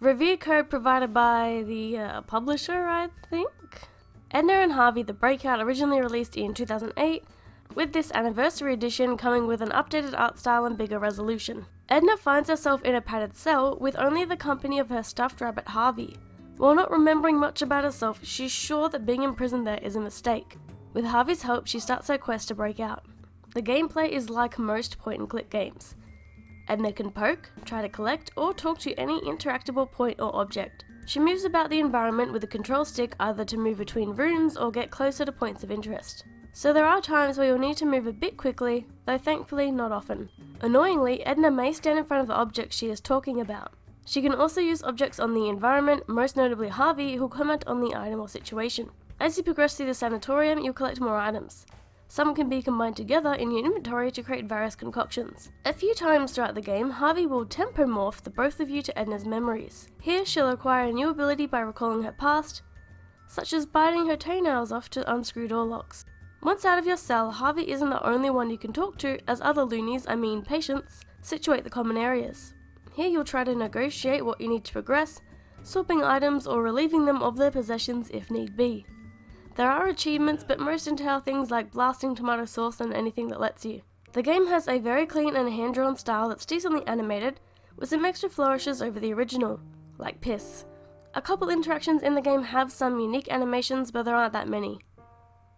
Review code provided by the publisher, I think? Edna and Harvey the Breakout originally released in 2008, with this anniversary edition coming with an updated art style and bigger resolution. Edna finds herself in a padded cell with only the company of her stuffed rabbit Harvey. While not remembering much about herself, she's sure that being imprisoned there is a mistake. With Harvey's help, she starts her quest to break out. The gameplay is like most point-and-click games. Edna can poke, try to collect, or talk to any interactable point or object. She moves about the environment with a control stick either to move between rooms or get closer to points of interest. So there are times where you'll need to move a bit quickly, though thankfully not often. Annoyingly, Edna may stand in front of the objects she is talking about. She can also use objects on the environment, most notably Harvey, who'll comment on the item or situation. As you progress through the sanatorium, you'll collect more items. Some can be combined together in your inventory to create various concoctions. A few times throughout the game, Harvey will tempomorph the both of you to Edna's memories. Here she'll acquire a new ability by recalling her past, such as biting her toenails off to unscrew door locks. Once out of your cell, Harvey isn't the only one you can talk to, as other loonies, patients, situate the common areas. Here you'll try to negotiate what you need to progress, swapping items or relieving them of their possessions if need be. There are achievements, but most entail things like blasting tomato sauce and anything that lets you. The game has a very clean and hand-drawn style that's decently animated, with some extra flourishes over the original, like piss. A couple interactions in the game have some unique animations, but there aren't that many.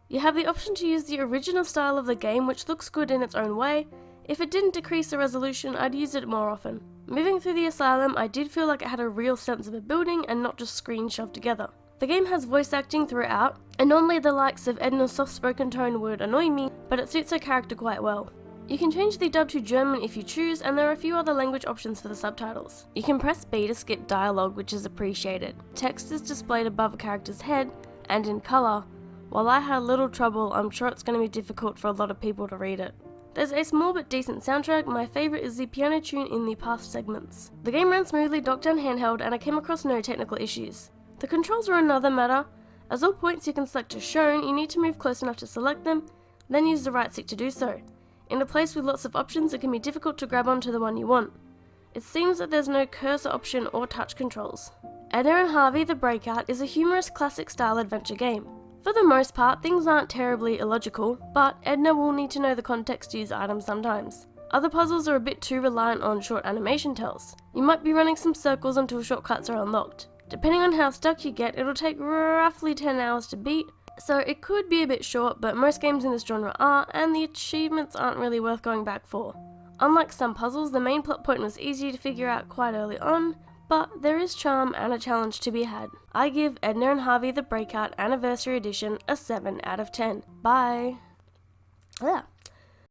You have the option to use the original style of the game, which looks good in its own way. If it didn't decrease the resolution, I'd use it more often. Moving through the asylum, I did feel like it had a real sense of a building and not just screens shoved together. The game has voice acting throughout, and normally the likes of Edna's soft-spoken tone would annoy me, but it suits her character quite well. You can change the dub to German if you choose, and there are a few other language options for the subtitles. You can press B to skip dialogue, which is appreciated. Text is displayed above a character's head, and in colour. While I had a little trouble, I'm sure it's going to be difficult for a lot of people to read it. There's a small but decent soundtrack. My favourite is the piano tune in the past segments. The game ran smoothly, docked down handheld, and I came across no technical issues. The controls are another matter. As all points you can select are shown, you need to move close enough to select them, then use the right stick to do so. In a place with lots of options, it can be difficult to grab onto the one you want. It seems that there's no cursor option or touch controls. Edna and Harvey the Breakout is a humorous classic style adventure game. For the most part, things aren't terribly illogical, but Edna will need to know the context to use items sometimes. Other puzzles are a bit too reliant on short animation tells. You might be running some circles until shortcuts are unlocked. Depending on how stuck you get, it'll take roughly 10 hours to beat, so it could be a bit short, but most games in this genre are, and the achievements aren't really worth going back for. Unlike some puzzles, the main plot point was easy to figure out quite early on, but there is charm and a challenge to be had. I give Edna and Harvey the Breakout Anniversary Edition a 7 out of 10. Bye! Yeah.